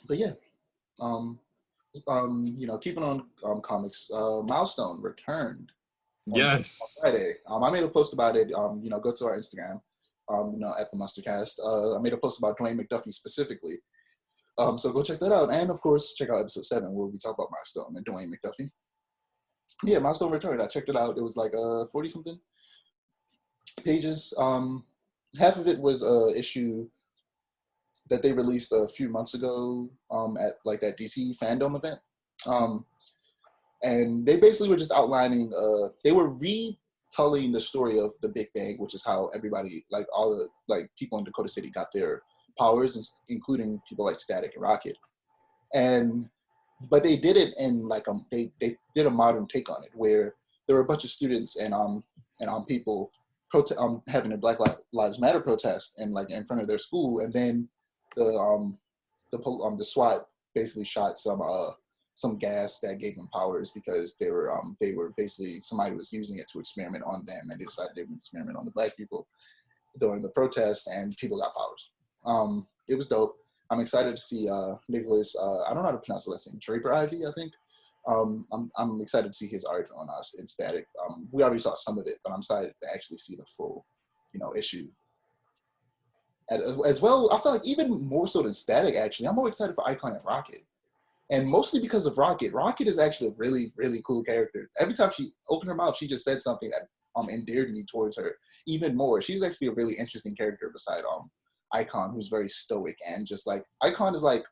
But yeah, um, keeping on comics, Milestone returned on Yes. Friday. I made a post about it. Go to our Instagram, at the Mustardcast. I made a post about Dwayne McDuffie specifically. So go check that out, and of course, check out episode 7 where we talk about Milestone and Dwayne McDuffie. Yeah, Milestone returned. I checked it out. It was like 40 something pages. Half of it was a issue that they released a few months ago at like that DC fandom event. Um, and they basically were just outlining, they were retelling the story of the Big Bang, which is how everybody, like all the like people in Dakota City got their powers, including people like Static and Rocket. And but they did it in like they did a modern take on it where there were a bunch of students and people having a Black Lives Matter protest and like in front of their school, and then the the SWAT basically shot some gas that gave them powers because they were basically somebody was using it to experiment on them, and they decided they would experiment on the Black people during the protest, and people got powers. It was dope. I'm excited to see Nicholas. I don't know how to pronounce the last name. Draper Ivy, I think. I'm excited to see his art on us in Static. We already saw some of it, but I'm excited to actually see the full, issue. As well, I feel like even more so than Static. Actually, I'm more excited for Icon and Rocket, and mostly because of Rocket. Rocket is actually a really, really cool character. Every time she opened her mouth, she just said something that endeared me towards her even more. She's actually a really interesting character beside Icon, who's very stoic and just like Icon is like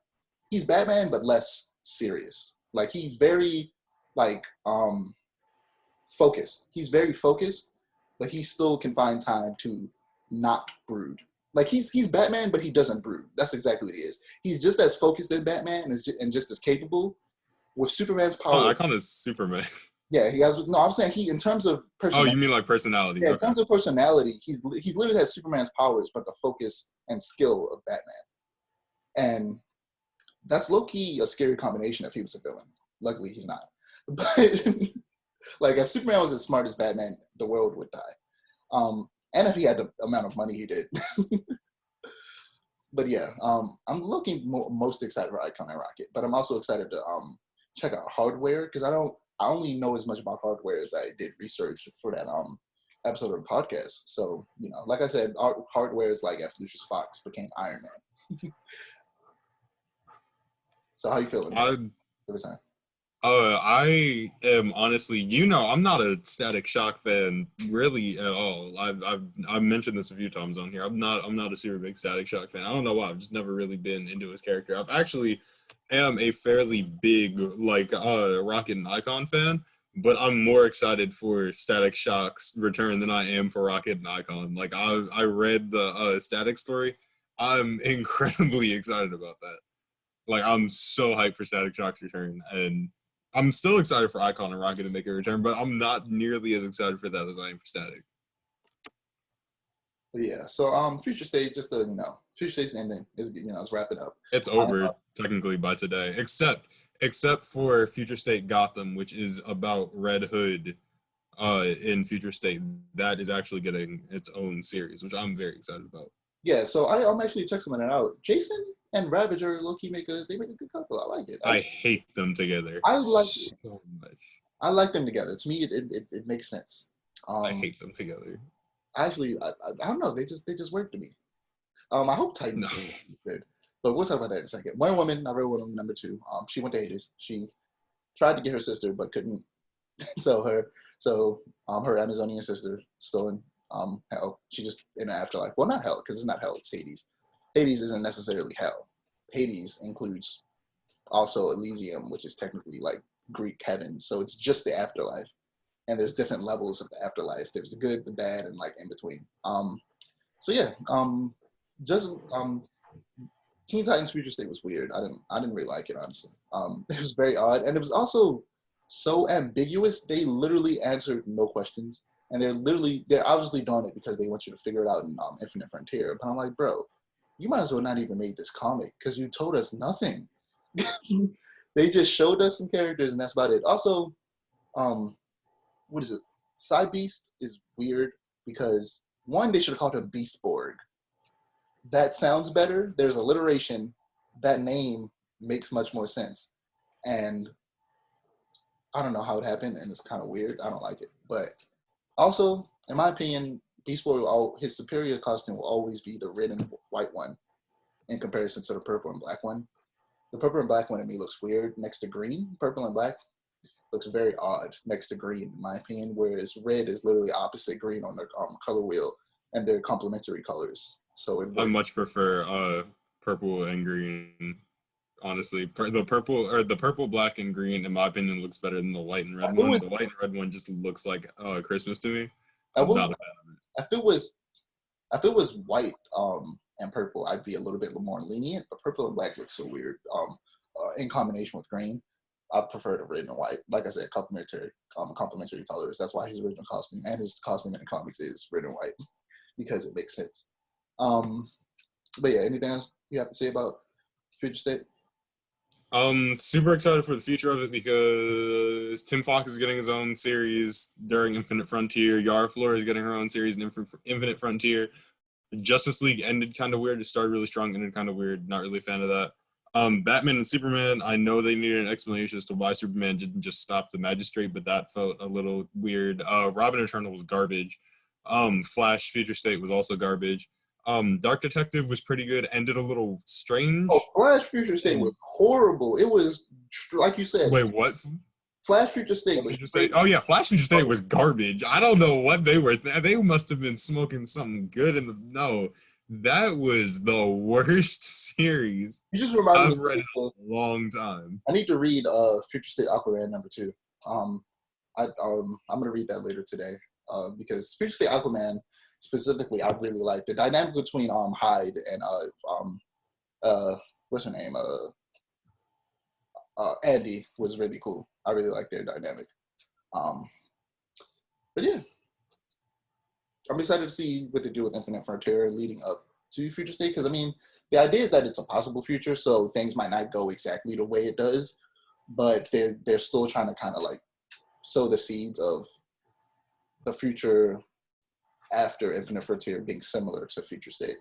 he's Batman but less serious. Like he's very like focused. He's very focused, but he still can find time to not brood. Like he's Batman, but he doesn't brood. That's exactly what he is. He's just as focused as Batman and just as capable. With Superman's Oh, power, Icon is Superman. yeah, he has. No, I'm saying he in terms of Oh, personality. you mean like personality? Yeah, in Okay. terms of personality, he's literally has Superman's powers, but the focus and skill of Batman. And that's low key a scary combination if he was a villain. Luckily, he's not. But like, if Superman was as smart as Batman, the world would die. And if he had the amount of money he did. But yeah, I'm looking most excited for Icon and Rocket, but I'm also excited to check out Hardware because I only know as much about Hardware as I did research for that episode of the podcast. So like I said, Hardware is like if Lucius Fox became Iron Man. So how you feeling about I it every time? I am honestly, I'm not a Static Shock fan really at all. I've mentioned this a few times on here. I'm not a super big Static Shock fan. I don't know why. I've just never really been into his character. I've actually am a fairly big like Rocket and Icon fan, but I'm more excited for Static Shock's return than I am for Rocket and Icon. Like I read the Static story. I'm incredibly excited about that. Like I'm so hyped for Static Shock's return, and I'm still excited for Icon and Rocket to make a return, but I'm not nearly as excited for that as I am for Static. But yeah, so Future State, just to Future State's ending is let's wrap it up. It's over technically by today, except for Future State Gotham, which is about Red Hood in Future State. That is actually getting its own series, which I'm very excited about. Yeah, so I'm actually checking something out. Jason and Ravager low-key make a good couple. I like it. I hate them together I like it. so much. I like them together. To me, it makes sense. I hate them together. Actually, I don't know. They just work to me. I hope Titans No. is good, but we'll talk about that in a second. Wonder Woman, I read Wonder Woman #2. She went to Hades. She tried to get her sister, but couldn't. Her Amazonian sister still in hell. She just in the afterlife. Well, not hell because it's not hell. It's Hades. Hades isn't necessarily hell. Hades includes also Elysium, which is technically like Greek heaven. So it's just the afterlife. And there's different levels of the afterlife. There's the good, the bad, and like in between. So yeah, just Teen Titans Future State was weird. I didn't really like it honestly. It was very odd, and it was also so ambiguous. They literally answered no questions, and they're obviously doing it because they want you to figure it out in Infinite Frontier. But I'm like, bro, you might as well not even made this comic because you told us nothing. They just showed us some characters, and that's about it. Also, what is it? Side Beast is weird because one, they should have called him Beastborg. That sounds better. There's alliteration. That name makes much more sense. And I don't know how it happened, and it's kind of weird. I don't like it. But also, in my opinion, Beast Boy, his superior costume will always be the red and white one in comparison to the purple and black one. The purple and black one to me looks weird next to green. Purple and black looks very odd next to green, in my opinion, whereas red is literally opposite green on the color wheel, and they're complementary colors. So it I works. much prefer purple and green. Honestly, the purple, black, and green, in my opinion, looks better than the white and red It one. was, The white and red one just looks like Christmas to me. I I'm will, not a fan of it. if it was white and purple, I'd be a little bit more lenient. But purple and black looks so weird in combination with green. I prefer the red and white. Like I said, complementary colors. That's why his original costume and his costume in the comics is red and white because it makes sense. Um, but yeah, anything else you have to say about Future State? Super excited for the future of it because Tim Fox is getting his own series during Infinite Frontier. Yara Flor is getting her own series in Infinite Frontier. Justice League ended kind of weird. It started really strong, ended kind of weird. Not really a fan of that. Batman and Superman, I know they needed an explanation as to why Superman didn't just stop the magistrate, but that felt a little weird. Robin Eternal was garbage. Flash Future State was also garbage. Dark Detective was pretty good, ended a little strange. Oh, Flash Future State was horrible. It was like you said. Wait, what? Flash Future State was Future State? straight. Oh yeah, Flash Future State was garbage. I don't know what they were. They must have been smoking something good in the. No, that was the worst series You just reminded I've me. read in a long time. I need to read Future State Aquaman #2. I'm gonna read that later today because Future State Aquaman specifically I really like the dynamic between Hyde and what's her name Andy was really cool. I really like their dynamic. But yeah, I'm excited to see what they do with Infinite Frontier leading up to Future State because I mean the idea is that it's a possible future, so things might not go exactly the way it does, but they're still trying to kind of like sow the seeds of the future after Infinite Frontier being similar to Future State.